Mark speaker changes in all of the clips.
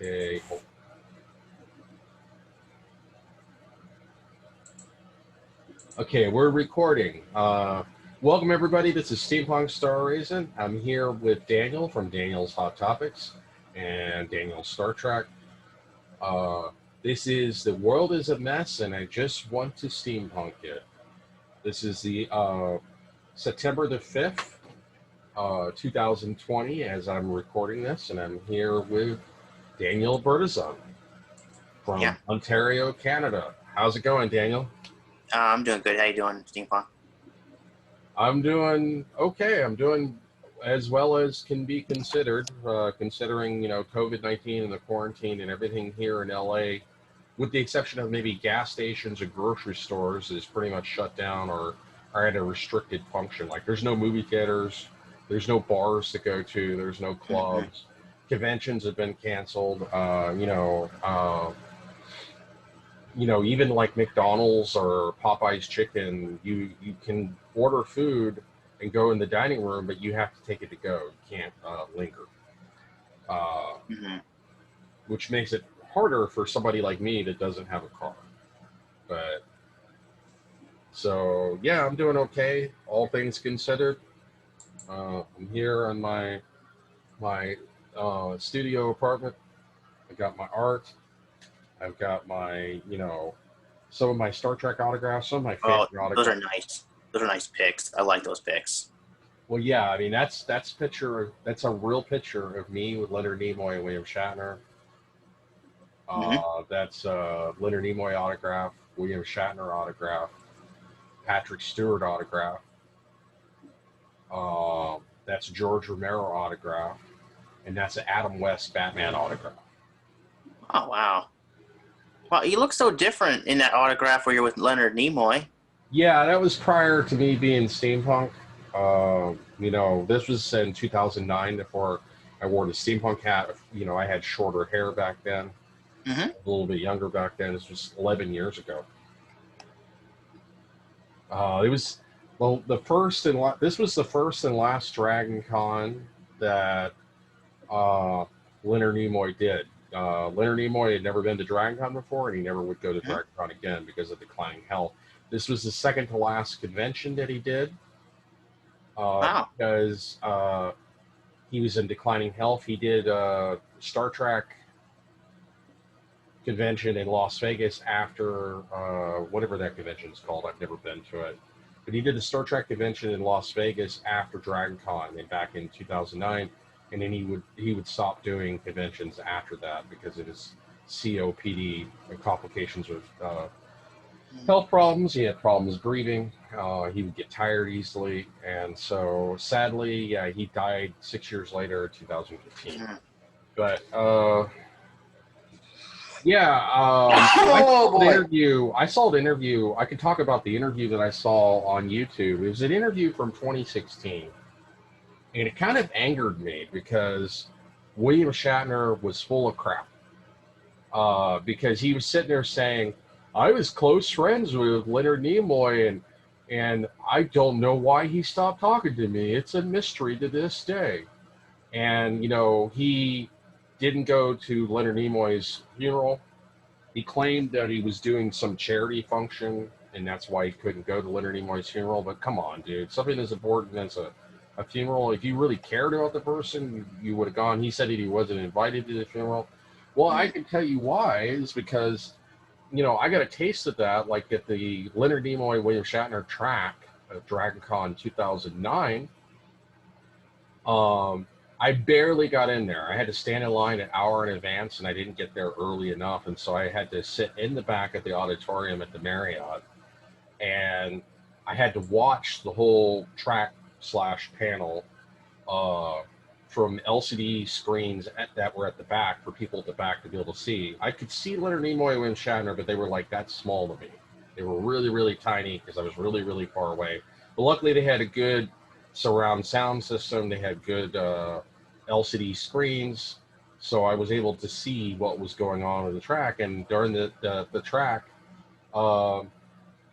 Speaker 1: Okay. Okay, we're recording. Welcome everybody. This is Steampunk Starraisin. I'm here with Daniel from Daniel's Hot Topics and Daniel's Star Trek. This is The World is a Mess and I Just Want to Steampunk It. This is the September the 5th, 2020 as I'm recording this, and I'm here with Daniel Bertizon from Ontario, Canada. How's it going, Daniel?
Speaker 2: I'm doing good. How you doing, Steampunk?
Speaker 1: I'm doing okay. I'm doing as well as can be considered, considering, COVID-19 and the quarantine and everything here in LA, with the exception of maybe gas stations or grocery stores, is pretty much shut down or are at a restricted function. Like there's no movie theaters, there's no bars to go to, there's no clubs. Conventions have been canceled. Even like McDonald's or Popeye's Chicken, you can order food and go in the dining room, but you have to take it to go. You can't linger, which makes it harder for somebody like me that doesn't have a car. But so yeah, I'm doing okay, all things considered. I'm here on my studio apartment. I got my art. I've got my, some of my Star Trek autographs, some of my favorite autographs.
Speaker 2: Those are nice. Those are nice pics. I like those pics.
Speaker 1: Well, yeah, I mean, that's a real picture of me with Leonard Nimoy and William Shatner. That's Leonard Nimoy autograph, William Shatner autograph, Patrick Stewart autograph. That's George Romero autograph, and that's an Adam West Batman autograph.
Speaker 2: Oh, wow. Wow, you look so different in that autograph where you're with Leonard Nimoy.
Speaker 1: Yeah, that was prior to me being steampunk. This was in 2009 before I wore the steampunk hat. I had shorter hair back then, a little bit younger back then. This was 11 years ago. This was the first and last Dragoncon that Leonard Nimoy did. Leonard Nimoy had never been to Dragoncon before, and he never would go to Dragoncon again because of declining health. This was the second to last convention that he did. Because he was in declining health. He did a Star Trek convention in Las Vegas after whatever that convention is called. I've never been to it. But he did the Star Trek convention in Las Vegas after Dragoncon and back in 2009. And then he would stop doing conventions after that because of his COPD and complications with health problems. He had problems breathing. He would get tired easily, and so sadly, he died 6 years later, 2015. But I saw the interview. I could talk about the interview that I saw on YouTube. It was an interview from 2016. And it kind of angered me because William Shatner was full of crap. Because he was sitting there saying, I was close friends with Leonard Nimoy, and I don't know why he stopped talking to me. It's a mystery to this day. And, he didn't go to Leonard Nimoy's funeral. He claimed that he was doing some charity function, and that's why he couldn't go to Leonard Nimoy's funeral. But come on, dude. Something as important as a funeral, if you really cared about the person, you would have gone. He said that he wasn't invited to the funeral. Well, I can tell you why. Is because, I got a taste of that, like at the Leonard Nimoy, William Shatner track at Dragoncon 2009. I barely got in there. I had to stand in line an hour in advance, and I didn't get there early enough, and so I had to sit in the back of the auditorium at the Marriott, and I had to watch the whole track / panel from LCD screens that were at the back for people at the back to be able to see. I could see Leonard Nimoy and William Shatner, but they were like that small to me. They were really, really tiny because I was really, really far away. But luckily they had a good surround sound system. They had good LCD screens. So I was able to see what was going on in the track. And during the track,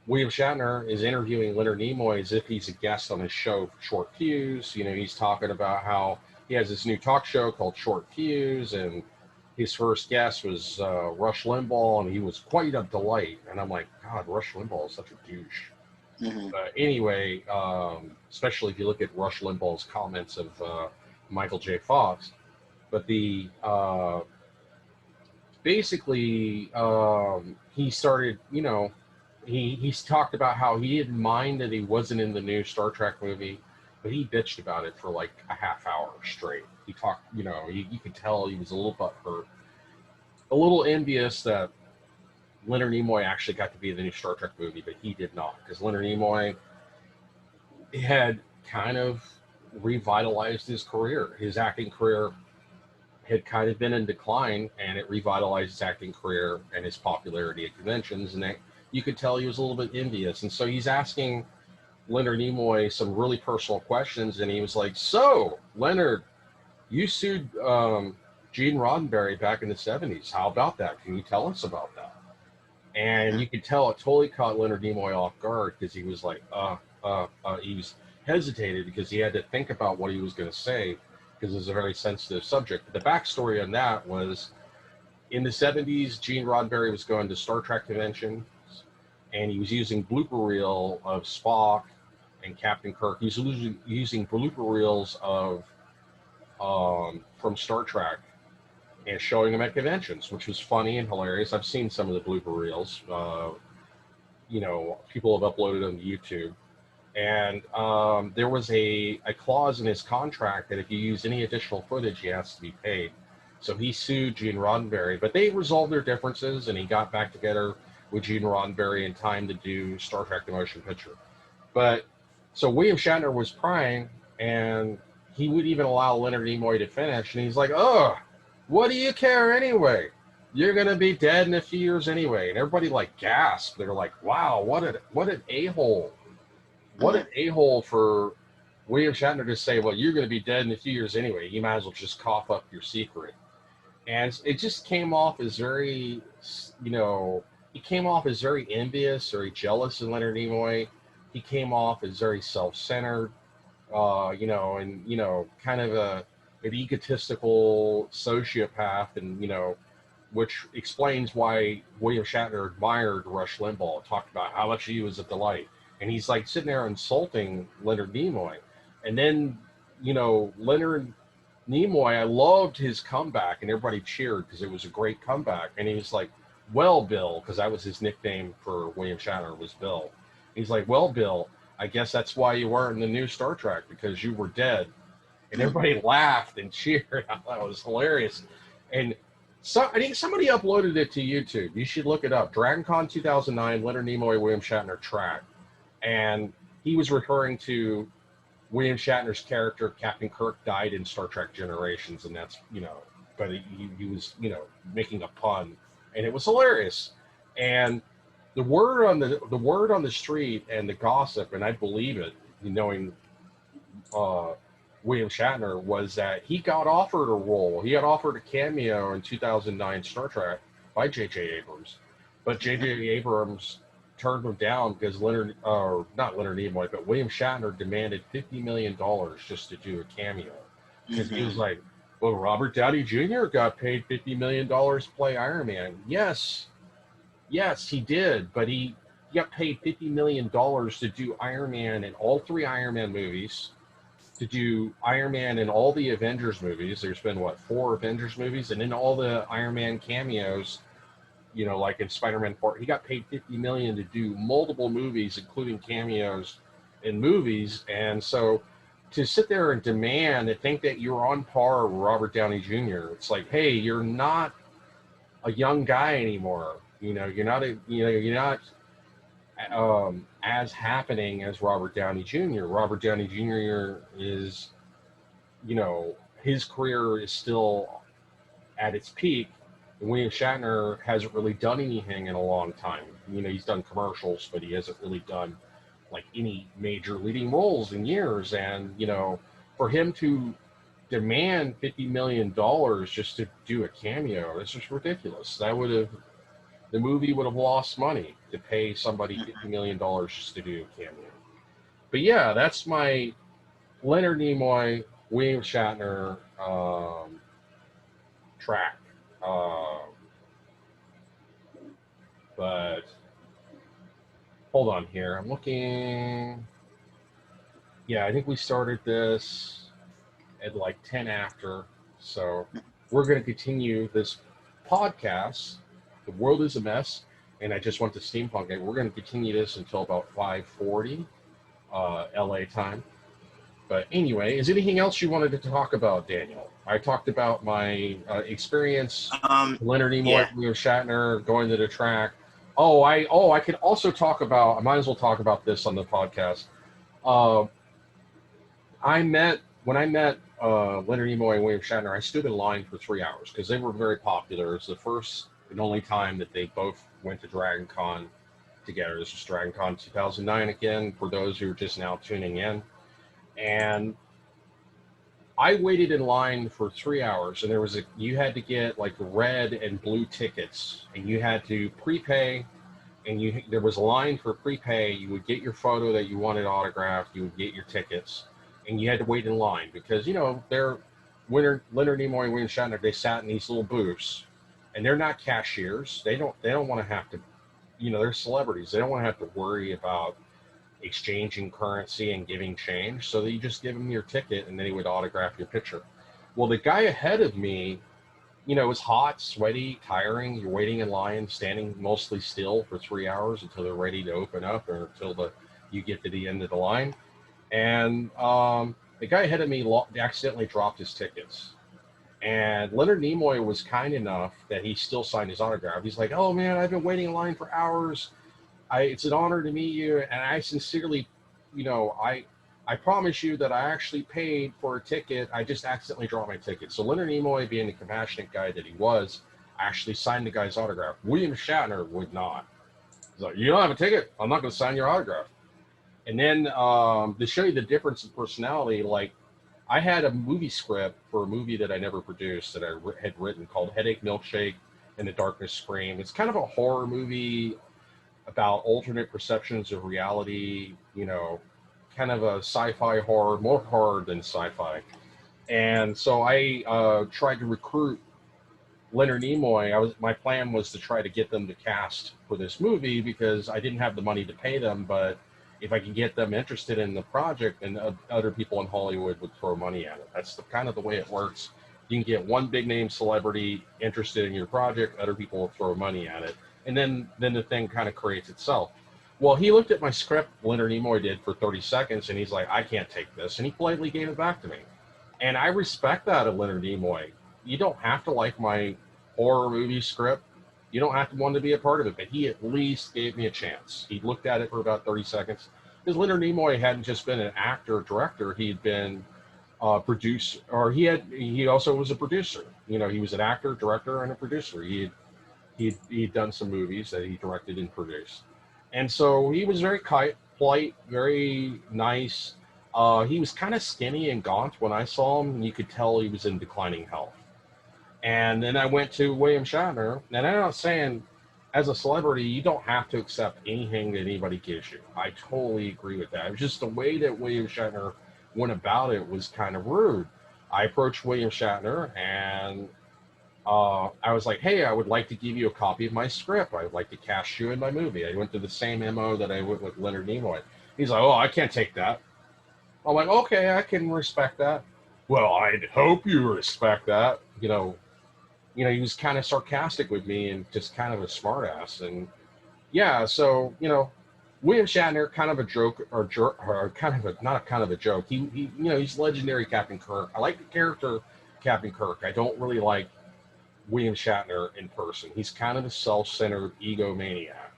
Speaker 1: William Shatner is interviewing Leonard Nimoy as if he's a guest on his show for Short Fuse. He's talking about how he has this new talk show called Short Fuse, and his first guest was Rush Limbaugh, and he was quite a delight. And I'm like, God, Rush Limbaugh is such a douche.
Speaker 2: Hmm.
Speaker 1: But anyway, especially if you look at Rush Limbaugh's comments of Michael J. Fox. But the basically he started, he's talked about how he didn't mind that he wasn't in the new Star Trek movie, but he bitched about it for like a half hour straight. He talked, you could tell he was a little butthurt, a little envious that Leonard Nimoy actually got to be in the new Star Trek movie, but he did not, because Leonard Nimoy had kind of revitalized his career. His acting career had kind of been in decline, and it revitalized his acting career and his popularity at conventions. And that, you could tell he was a little bit envious. And so he's asking Leonard Nimoy some really personal questions, and he was like, "So, Leonard, you sued Gene Roddenberry back in the '70s. How about that? Can you tell us about that?" And you could tell it totally caught Leonard Nimoy off guard, because he was like, he was hesitated because he had to think about what he was going to say, because it's a very sensitive subject. But the backstory on that was, in the '70s, Gene Roddenberry was going to Star Trek conventions, and he was using blooper reel of Spock and Captain Kirk. He was using blooper reels of from Star Trek and showing them at conventions, which was funny and hilarious. I've seen some of the blooper reels. People have uploaded them to YouTube. And there was a clause in his contract that if you use any additional footage, he has to be paid. So he sued Gene Roddenberry, but they resolved their differences, and he got back together with Gene Roddenberry in time to do Star Trek: The Motion Picture. But so William Shatner was crying, and he would even allow Leonard Nimoy to finish, and he's like, "Oh, what do you care anyway? You're gonna be dead in a few years anyway." And everybody like gasped. They're like, "Wow, what an a-hole! What
Speaker 2: Hmm.
Speaker 1: an a-hole for William Shatner to say, well, you're going to be dead in a few years anyway. You might as well just cough up your secret." And it just came off as very, he came off as very envious, very jealous of Leonard Nimoy. He came off as very self-centered, kind of an egotistical sociopath, and, which explains why William Shatner admired Rush Limbaugh, talked about how much he was a delight. And he's like sitting there insulting Leonard Nimoy. And then, Leonard Nimoy, I loved his comeback, and everybody cheered because it was a great comeback. And he was like, "Well, Bill," because that was his nickname for William Shatner, was Bill. He's like, "Well, Bill, I guess that's why you weren't in the new Star Trek, because you were dead." And everybody laughed and cheered. I thought it was hilarious. And I think somebody uploaded it to YouTube. You should look it up. Dragoncon 2009, Leonard Nimoy, William Shatner track. And he was referring to William Shatner's character, Captain Kirk, died in Star Trek Generations, and that's, but he was, making a pun, and it was hilarious. And the word on the street and the gossip, and I believe it, knowing William Shatner, was that he got offered a role. He got offered a cameo in 2009 Star Trek by J.J. Abrams, but J.J. Abrams turned him down because not Leonard Nimoy, but William Shatner demanded $50 million just to do a cameo. Because he was
Speaker 2: Hmm.
Speaker 1: like, well, Robert Downey Jr. got paid $50 million to play Iron Man. Yes, he did, but he got paid $50 million to do Iron Man in all three Iron Man movies, to do Iron Man in all the Avengers movies. There's been, what, 4 Avengers movies? And in all the Iron Man cameos, like in Spider-Man 4, he got paid $50 million to do multiple movies, including cameos in movies. And so to sit there and demand and think that you're on par with Robert Downey Jr., it's like, hey, you're not a young guy anymore. You're not as happening as Robert Downey Jr. Robert Downey Jr. is, his career is still at its peak. And William Shatner hasn't really done anything in a long time. He's done commercials, but he hasn't really done like any major leading roles in years. And, for him to demand $50 million just to do a cameo, that's just ridiculous. The movie would have lost money to pay somebody $50 million just to do a cameo. But yeah, that's my Leonard Nimoy, William Shatner track. Uh, but hold on here. I'm looking. Yeah, I think we started this at like 10 after. So we're going to continue this podcast. The world is a mess, and I just went to Steampunk. And we're going to continue this until about 5:40 LA time. But anyway, is anything else you wanted to talk about, Daniel? I talked about my experience, Leonard Nimoy,
Speaker 2: Yeah.
Speaker 1: William Shatner, going to the track. I could also talk about. I might as well talk about this on the podcast. Uh, when I met Leonard Nimoy and William Shatner, I stood in line for 3 hours because they were very popular. It's the first and only time that they both went to Dragoncon together. This was Dragoncon 2009 again, for those who are just now tuning in. And I waited in line for 3 hours, and you had to get like red and blue tickets, and you had to prepay, and there was a line for prepay. You would get your photo that you wanted autographed, you would get your tickets, and you had to wait in line because they're Leonard Nimoy and William Shatner. They sat in these little booths, and they're not cashiers. They don't want to have to, they're celebrities. They don't want to have to worry about exchanging currency and giving change, so that you just give him your ticket and then he would autograph your picture. Well, the guy ahead of me, it was hot, sweaty, tiring. You're waiting in line, standing mostly still for 3 hours until they're ready to open up or until you get to the end of the line. And the guy ahead of me accidentally dropped his tickets. And Leonard Nimoy was kind enough that he still signed his autograph. He's like, "Oh man, I've been waiting in line for hours. It's an honor to meet you, and I sincerely, I promise you that I actually paid for a ticket. I just accidentally dropped my ticket." So Leonard Nimoy, being the compassionate guy that he was, actually signed the guy's autograph. William Shatner would not. He's like, "You don't have a ticket. I'm not going to sign your autograph." And then to show you the difference in personality, like I had a movie script for a movie that I never produced that I had written called Headache Milkshake and The Darkness Scream. It's kind of a horror movie about alternate perceptions of reality, kind of a sci-fi horror, more horror than sci-fi. And so I tried to recruit Leonard Nimoy. My plan was to try to get them to cast for this movie because I didn't have the money to pay them, but if I could get them interested in the project, and other people in Hollywood would throw money at it. That's kind of the way it works. You can get one big name celebrity interested in your project, other people will throw money at it, and then the thing kind of creates itself. Well, he looked at my script, Leonard Nimoy did, for 30 seconds, and he's like, "I can't take this," and he politely gave it back to me. And I respect that of Leonard Nimoy. You don't have to like my horror movie script. You don't have to want to be a part of it, but he at least gave me a chance. He looked at it for about 30 seconds. Because Leonard Nimoy hadn't just been an actor or director, he'd been a producer, or he also was a producer. He was an actor, director, and a producer. He'd done some movies that he directed and produced. And so he was very polite, very nice. He was kind of skinny and gaunt when I saw him, and you could tell he was in declining health. And then I went to William Shatner, and I'm not saying as a celebrity, you don't have to accept anything that anybody gives you. I totally agree with that. It was just the way that William Shatner went about it was kind of rude. I approached William Shatner, and I was like, "Hey, I would like to give you a copy of my script. I would like to cast you in my movie." I went to the same MO that I went with Leonard Nimoy. He's like, "Oh, I can't take that." I'm like, "Okay, I can respect that." "Well, I'd hope you respect that." He was kind of sarcastic with me and just kind of a smartass. And yeah, so William Shatner, kind of a joke, or kind of a not kind of a joke. He's legendary Captain Kirk. I like the character Captain Kirk. I don't really like William Shatner in person. He's kind of a self-centered egomaniac,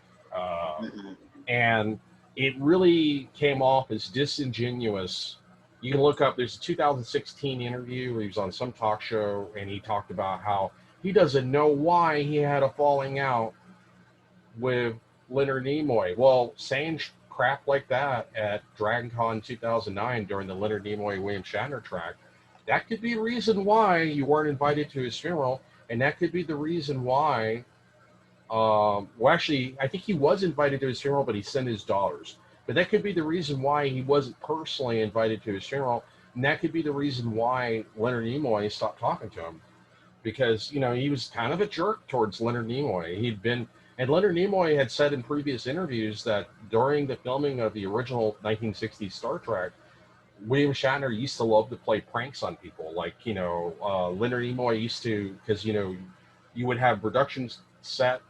Speaker 1: and it really came off as disingenuous. You can look up. There's a 2016 interview where he was on some talk show, and he talked about how he doesn't know why he had a falling out with Leonard Nimoy. Well, saying crap like that at Dragoncon 2009 during the Leonard Nimoy-William Shatner track, that could be a reason why you weren't invited to his funeral, and that could be the reason why, actually, I think he was invited to his funeral, but he sent his daughters. But that could be the reason why he wasn't personally invited to his funeral, and that could be the reason why Leonard Nimoy stopped talking to him. because he was kind of a jerk towards Leonard Nimoy. And Leonard Nimoy had said in previous interviews that during the filming of the original 1960s Star Trek, William Shatner used to love to play pranks on people. Like, Leonard Nimoy used to, because, you would have productions set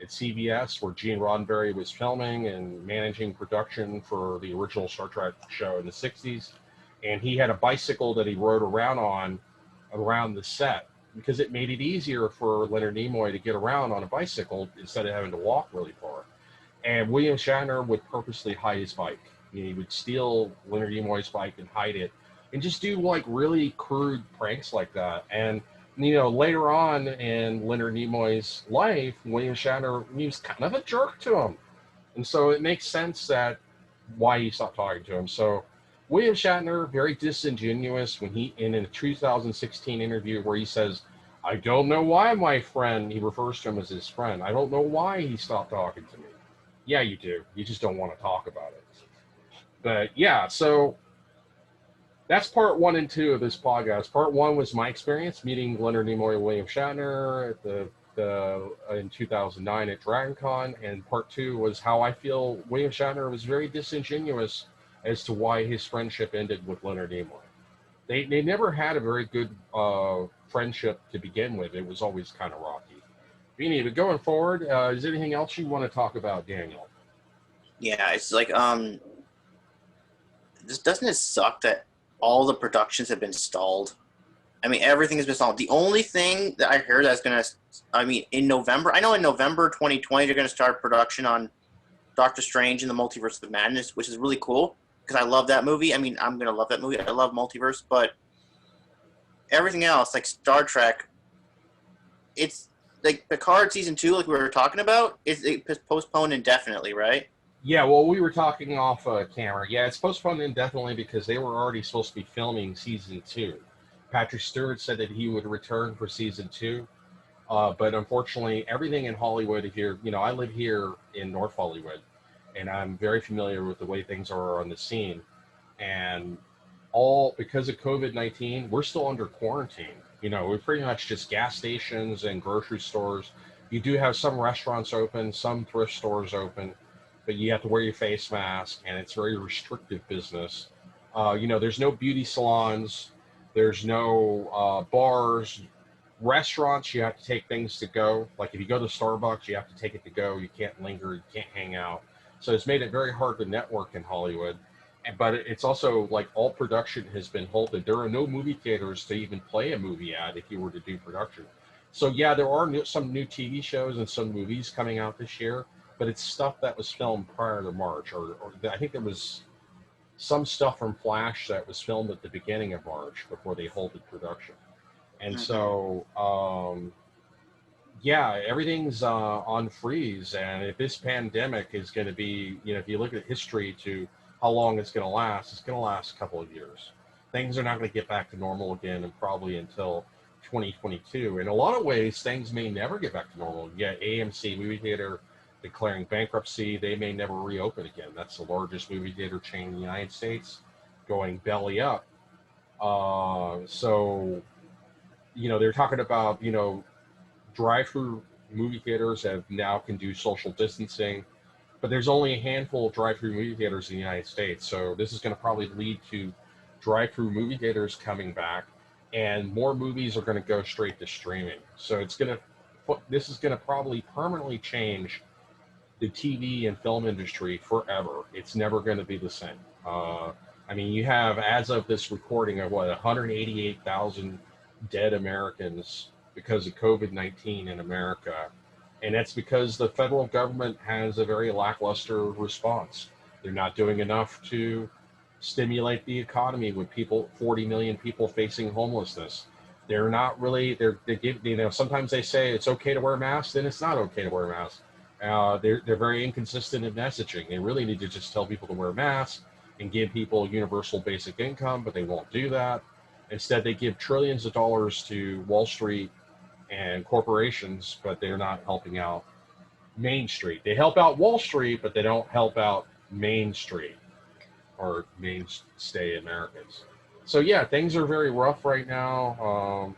Speaker 1: at CBS where Gene Roddenberry was filming and managing production for the original Star Trek show in the 60s. And he had a bicycle that he rode around the set because it made it easier for Leonard Nimoy to get around on a bicycle instead of having to walk really far. And William Shatner would purposely hide his bike. He would steal Leonard Nimoy's bike and hide it and just do like really crude pranks like that. And later on in Leonard Nimoy's life, William Shatner, he was kind of a jerk to him. And so it makes sense that why he stopped talking to him. So William Shatner, very disingenuous when in a 2016 interview where he says, I don't know why my friend, he refers to him as his friend, I don't know why he stopped talking to me. Yeah, you do. You just don't want to talk about it. But yeah, so that's part 1 and 2 of this podcast. Part 1 was my experience meeting Leonard Nimoy and William Shatner at in 2009 at Dragoncon, and part 2 was how I feel William Shatner was very disingenuous as to why his friendship ended with Leonard Nimoy. They never had a very good friendship to begin with. It was always kind of rocky. Beanie, but going forward, is there anything else you want to talk about, Daniel?
Speaker 2: Yeah, it's like doesn't it suck that all the productions have been stalled? I mean, everything has been stalled. The only thing that I heard that's going to, in November, I know in November 2020, they're going to start production on Doctor Strange and the Multiverse of Madness, which is really cool because I love that movie. I mean, I'm going to love that movie. I love Multiverse, but everything else, like Star Trek, it's like Picard Season 2, like we were talking about, it's postponed indefinitely, right?
Speaker 1: Yeah, well, we were talking off camera. Yeah, it's postponed indefinitely because they were already supposed to be filming Season 2. Patrick Stewart said that he would return for Season 2, but unfortunately, everything in Hollywood here, I live here in North Hollywood, and I'm very familiar with the way things are on the scene. And all because of COVID-19, we're still under quarantine. We're pretty much just gas stations and grocery stores. You do have some restaurants open, some thrift stores open, but you have to wear your face mask, and it's very restrictive business. There's no beauty salons, there's no bars, restaurants. You have to take things to go. Like if you go to Starbucks, you have to take it to go. You can't linger, you can't hang out. So it's made it very hard to network in Hollywood. But it's also like all production has been halted. There are no movie theaters to even play a movie at if you were to do production. So yeah, there are some new TV shows and some movies coming out this year, but it's stuff that was filmed prior to March, or I think there was some stuff from Flash that was filmed at the beginning of March before they halted production. And so, yeah, everything's on freeze. And if this pandemic is going to be, if you look at history to how long it's going to last a couple of years. Things are not going to get back to normal again, and probably until 2022. In a lot of ways, things may never get back to normal. Yeah, AMC movie theater declaring bankruptcy. They may never reopen again. That's the largest movie theater chain in the United States, going belly up. So, they're talking about, drive-through movie theaters now can do social distancing, but there's only a handful of drive-through movie theaters in the United States. So this is going to probably lead to drive-through movie theaters coming back, and more movies are going to go straight to streaming. So this is going to probably permanently change the TV and film industry forever. It's never going to be the same. You have, as of this recording, of 188,000 dead Americans because of COVID-19 in America. And that's because the federal government has a very lackluster response. They're not doing enough to stimulate the economy with 40 million people facing homelessness. They're not really, sometimes they say it's okay to wear masks, then it's not okay to wear masks. They're very inconsistent in messaging. They really need to just tell people to wear masks and give people universal basic income, but they won't do that. Instead, they give trillions of dollars to Wall Street and corporations, but they're not helping out Main Street. They help out Wall Street, but they don't help out Main Street or mainstay Americans. So yeah, things are very rough right now.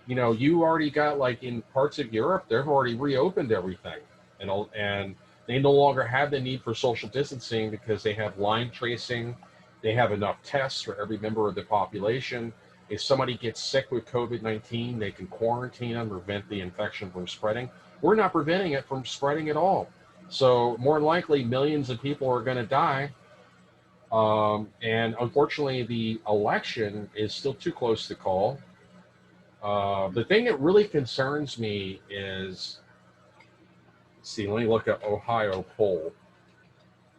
Speaker 1: You already got, like, in parts of Europe, they've already reopened everything, and they no longer have the need for social distancing because they have line tracing, they have enough tests for every member of the population. If somebody gets sick with COVID-19, they can quarantine them, prevent the infection from spreading. We're not preventing it from spreading at all. So more than likely, millions of people are going to die. And unfortunately, the election is still too close to call. The thing that really concerns me is, let's see, let me look at Ohio poll.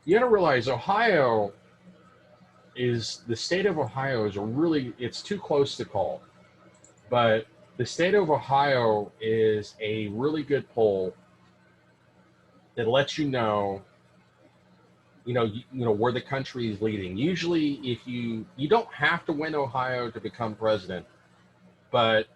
Speaker 1: You got to realize the state of Ohio it's too close to call. But the state of Ohio is a really good poll that lets where the country is leading. Usually, if you don't have to win Ohio to become president, but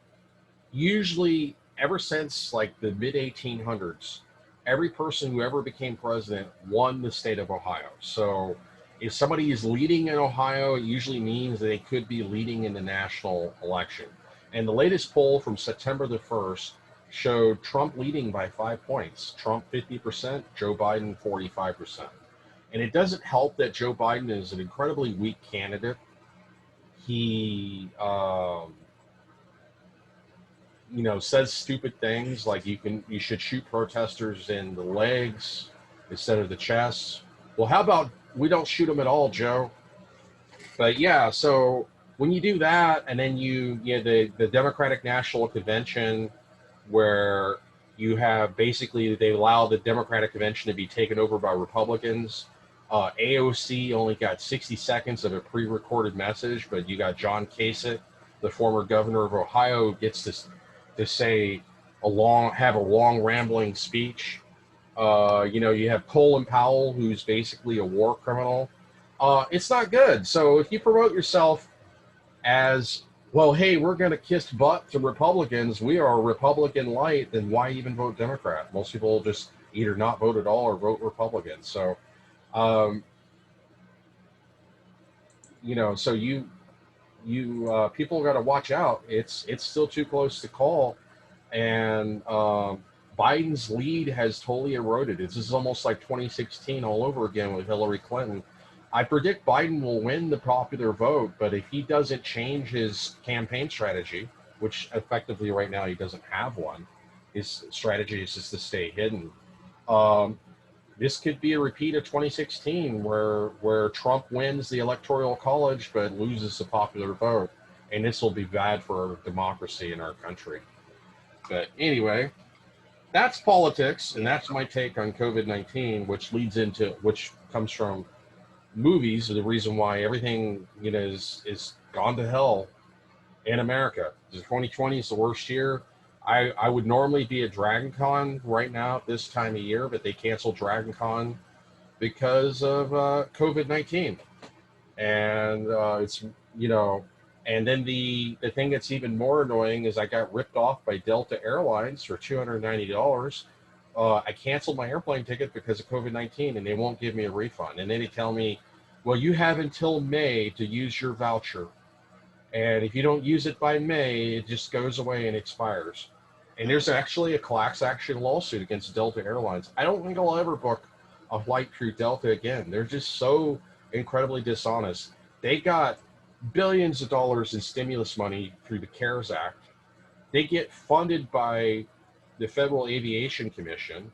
Speaker 1: usually ever since like the mid 1800s, every person who ever became president won the state of Ohio. So if somebody is leading in Ohio, it usually means they could be leading in the national election. And the latest poll from September the 1st showed Trump leading by 5 points. Trump 50%, Joe Biden 45%. And it doesn't help that Joe Biden is an incredibly weak candidate. He, says stupid things like you should shoot protesters in the legs instead of the chest. Well, how about we don't shoot them at all, Joe? But yeah, so when you do that, and then the Democratic National Convention, where you have basically they allow the Democratic Convention to be taken over by Republicans. AOC only got 60 seconds of a pre-recorded message, but you got John Kasich, the former governor of Ohio, who gets to say have a long rambling speech. You have Colin Powell, who's basically a war criminal. It's not good. So if you promote yourself as, well, hey, we're going to kiss butt to Republicans, we are Republican light, then why even vote Democrat? Most people will just either not vote at all or vote Republican. So, people got to watch out. It's still too close to call. And Biden's lead has totally eroded. This is almost like 2016 all over again with Hillary Clinton. I predict Biden will win the popular vote, but if he doesn't change his campaign strategy, which effectively right now he doesn't have one, his strategy is just to stay hidden. This could be a repeat of 2016 where Trump wins the Electoral College but loses the popular vote. And this will be bad for democracy in our country. But anyway, that's politics, and that's my take on COVID-19, which comes from movies. The reason why everything is gone to hell in America. 2020 is the worst year. I would normally be at Dragoncon right now at this time of year, but they canceled Dragoncon because of COVID-19. And and then the thing that's even more annoying is I got ripped off by Delta Airlines for $290. I canceled my airplane ticket because of COVID-19, and they won't give me a refund. And then they tell me, well, you have until May to use your voucher. And if you don't use it by May, it just goes away and expires. And there's actually a class action lawsuit against Delta Airlines. I don't think I'll ever book a flight through Delta again. They're just so incredibly dishonest. They got billions of dollars in stimulus money through the CARES Act. They get funded by the Federal Aviation Commission.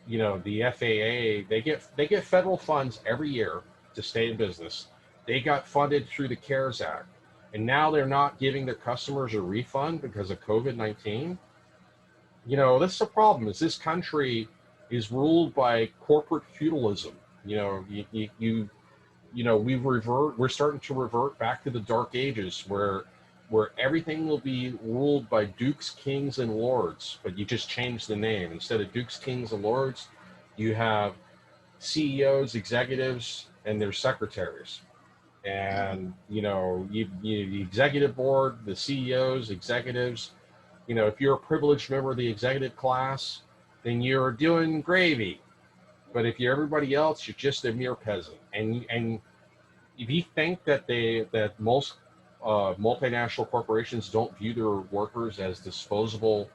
Speaker 1: The FAA, they get federal funds every year to stay in business. They got funded through the CARES Act, and now they're not giving their customers a refund because of COVID-19. That's the problem. Is this country is ruled by corporate feudalism. We're starting to revert back to the dark ages where everything will be ruled by dukes, kings, and lords, but you just change the name. Instead of dukes, kings, and lords, you have CEOs, executives, and their secretaries. And, the executive board, the CEOs, executives, if you're a privileged member of the executive class, then you're doing gravy. But if you're everybody else, you're just a mere peasant. And if you think that most multinational corporations don't view their workers as disposable,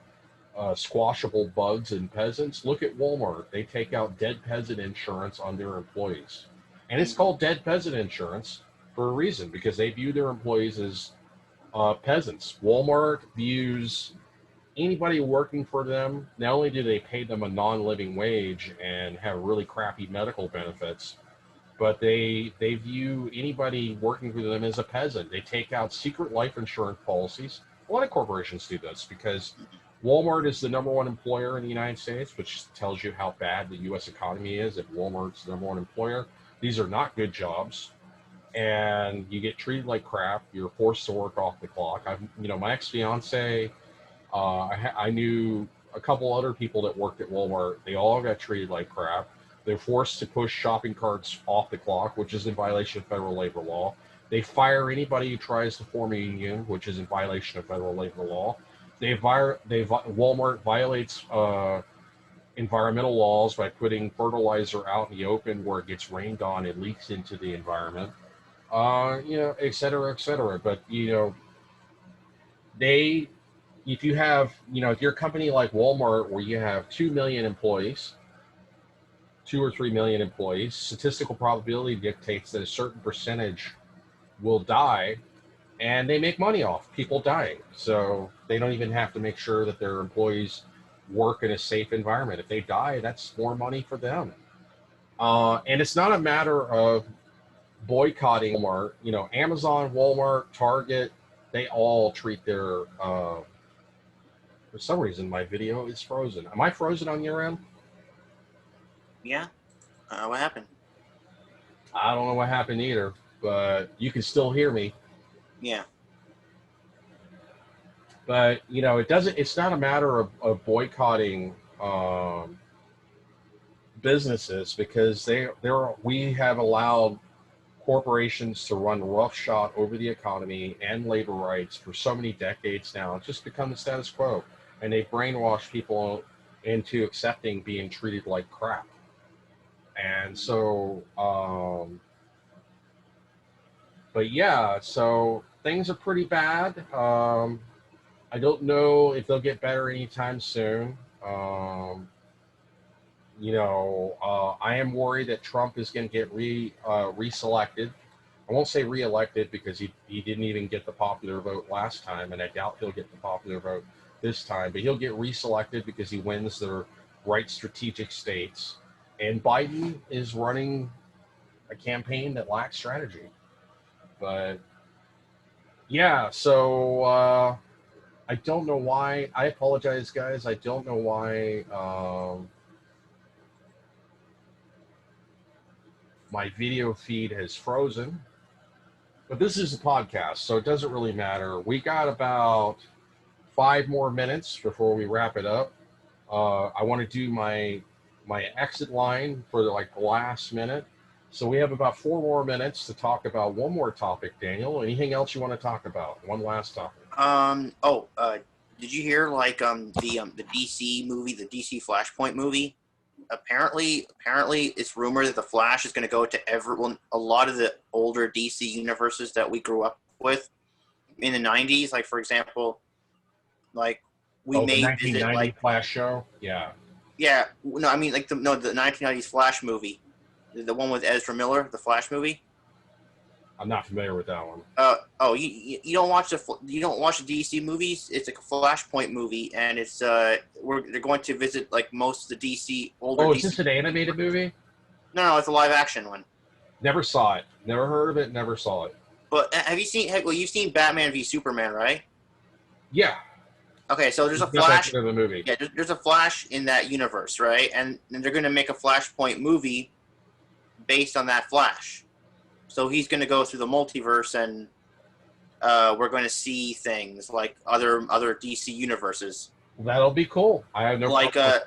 Speaker 1: squashable bugs and peasants, look at Walmart. They take out dead peasant insurance on their employees, and it's
Speaker 2: Mhm.
Speaker 1: called dead peasant insurance for a reason, because they view their employees as peasants. Walmart views anybody working for them, not only do they pay them a non-living wage and have really crappy medical benefits, but they view anybody working for them as a peasant. They take out secret life insurance policies. A lot of corporations do this because Walmart is the number one employer in the United States, which tells you how bad the U.S. economy is. If Walmart's the number one employer, these are not good jobs, and you get treated like crap. You're forced to work off the clock. My ex-fiance, I knew a couple other people that worked at Walmart. They all got treated like crap. They're forced to push shopping carts off the clock, which is in violation of federal labor law. They fire anybody who tries to form a union, which is in violation of federal labor law. Walmart violates environmental laws by putting fertilizer out in the open where it gets rained on and leaks into the environment. Et cetera, et cetera. But they if you have, if you're a company like Walmart where you have 2 million employees, 2 or 3 million employees, statistical probability dictates that a certain percentage will die, and they make money off people dying. So they don't even have to make sure that their employees work in a safe environment. If they die, that's more money for them. And it's not a matter of boycotting Walmart. Amazon, Walmart, Target, they all treat their for some reason, my video is frozen. Am I frozen on your end?
Speaker 2: Yeah. What happened?
Speaker 1: I don't know what happened either, but you can still hear me.
Speaker 2: Yeah.
Speaker 1: But it doesn't. It's not a matter of boycotting businesses, because we have allowed corporations to run roughshod over the economy and labor rights for so many decades now. It's just become the status quo, and they've brainwashed people into accepting being treated like crap. And so, but yeah, so things are pretty bad. I don't know if they'll get better anytime soon. I am worried that Trump is going to get reselected. I won't say reelected, because he didn't even get the popular vote last time, and I doubt he'll get the popular vote this time. But he'll get reselected because he wins the right strategic states. And Biden is running a campaign that lacks strategy. But yeah, so I don't know why. I apologize, guys. I don't know why my video feed has frozen. But this is a podcast, so it doesn't really matter. We got about 5 more minutes before we wrap it up. I want to do my exit line for the last minute. So we have about 4 more minutes to talk about one more topic. Daniel, anything else you want to talk about? One last topic.
Speaker 2: Did you hear the DC movie, the DC Flashpoint movie? Apparently, it's rumored that the Flash is going to go to a lot of the older DC universes that we grew up with in the '90s. Like, for example, we may
Speaker 1: the
Speaker 2: visit
Speaker 1: 1990 Flash show. Yeah.
Speaker 2: Yeah, no, I mean the 1990s Flash movie, the one with Ezra Miller, the Flash movie.
Speaker 1: I'm not familiar with that one.
Speaker 2: You don't watch the DC movies? It's like a Flashpoint movie, and it's they're going to visit most of the DC older.
Speaker 1: Oh, is
Speaker 2: DC...
Speaker 1: this an animated movie?
Speaker 2: No, it's a live action one.
Speaker 1: Never saw it. Never heard of it. Never saw it.
Speaker 2: But have you seen? Well, you've seen Batman v Superman, right?
Speaker 1: Yeah.
Speaker 2: Okay, so there's a Flash in the movie. Yeah, there's a Flash in that universe, right? And they're going to make a Flashpoint movie based on that Flash. So he's going to go through the multiverse, and we're going to see things like other DC universes.
Speaker 1: That'll be cool. I have no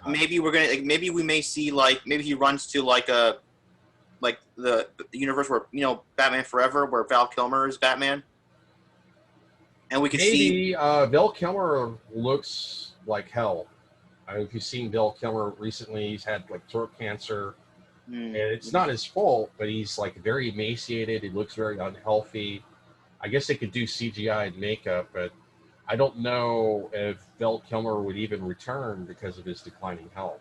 Speaker 2: maybe we're gonna maybe we may see maybe he runs to the universe where Batman Forever, where Val Kilmer is Batman, and we could see
Speaker 1: Val Kilmer looks like hell. I don't know if you've seen Val Kilmer recently. He's had throat cancer.
Speaker 2: Mm.
Speaker 1: And it's not his fault, but he's like very emaciated. He looks very unhealthy. I guess they could do CGI and makeup, but I don't know if Val Kilmer would even return because of his declining health.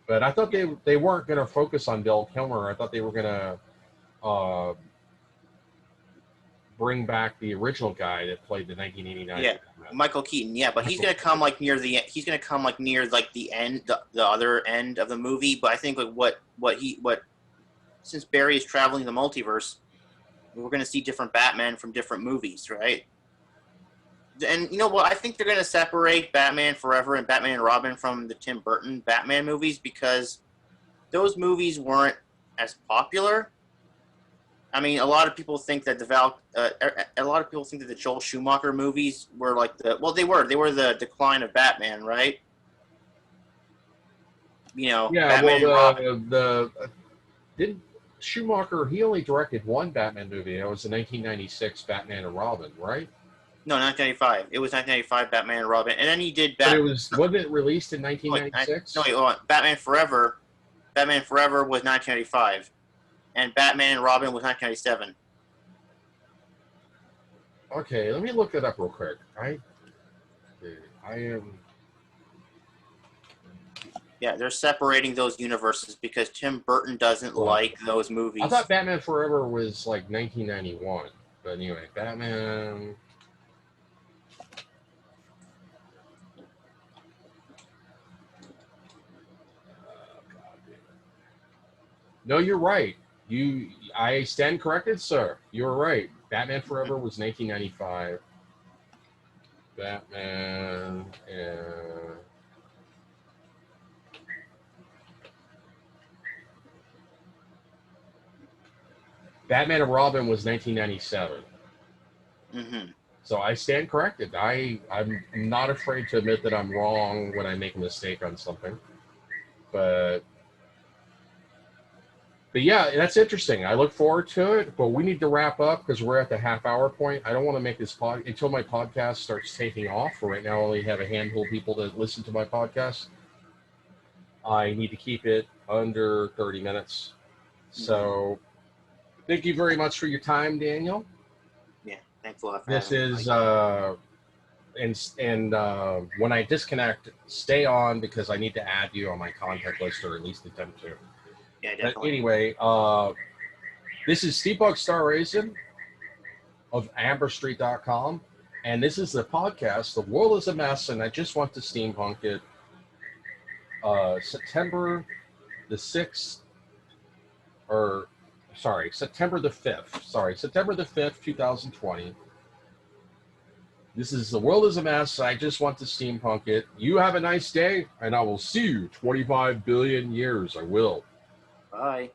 Speaker 1: But I thought they weren't going to focus on Val Kilmer. I thought they were going to bring back the original guy that played the 1989.
Speaker 2: Yeah, Michael Keaton. Yeah, but he's gonna come like near the end. He's gonna come like near like the end, the other end of the movie. But I think like what since Barry is traveling the multiverse, we're gonna see different Batman from different movies, right? And you know what? I think they're gonna separate Batman Forever and Batman and Robin from the Tim Burton Batman movies because those movies weren't as popular. I mean, a lot of people think that the Joel Schumacher movies were like they were the decline of Batman, right? You know,
Speaker 1: Yeah,
Speaker 2: Batman and Robin.
Speaker 1: Didn't Schumacher? He only directed one Batman movie. It was the 1996 Batman and Robin, right?
Speaker 2: No, 1995. It was 1995 Batman and Robin, and then he did
Speaker 1: But wasn't it released in 1996?
Speaker 2: No, hold on. Batman Forever. Batman Forever was 1995. And Batman and Robin was 1997.
Speaker 1: Okay, let me look that up real quick. I am.
Speaker 2: Yeah, they're separating those universes because Tim Burton doesn't like those movies.
Speaker 1: I thought Batman Forever was like 1991, but anyway, Batman. No, you're right. I stand corrected, sir. You're right. Batman Forever was 1995. Batman and Robin was 1997.
Speaker 2: Mm-hmm.
Speaker 1: So I stand corrected. I'm not afraid to admit that I'm wrong when I make a mistake on something. But yeah, that's interesting. I look forward to it, but we need to wrap up because we're at the half-hour point. I don't want to make this until my podcast starts taking off. For right now, I only have a handful of people that listen to my podcast. I need to keep it under 30 minutes. So thank you very much for your time, Daniel.
Speaker 2: Yeah, thanks a lot for
Speaker 1: This
Speaker 2: having me.
Speaker 1: is, when I disconnect, stay on because I need to add you on my contact list or at least attempt to.
Speaker 2: Yeah, definitely.
Speaker 1: But anyway, this is Steampunk Starraisin of AmberStreet.com, and this is the podcast, The World is a Mess, and I Just Want to Steampunk It, September the 5th, 2020. This is The World is a Mess, I Just Want to Steampunk It. You have a nice day, and I will see you 25 billion years. I will.
Speaker 2: Bye.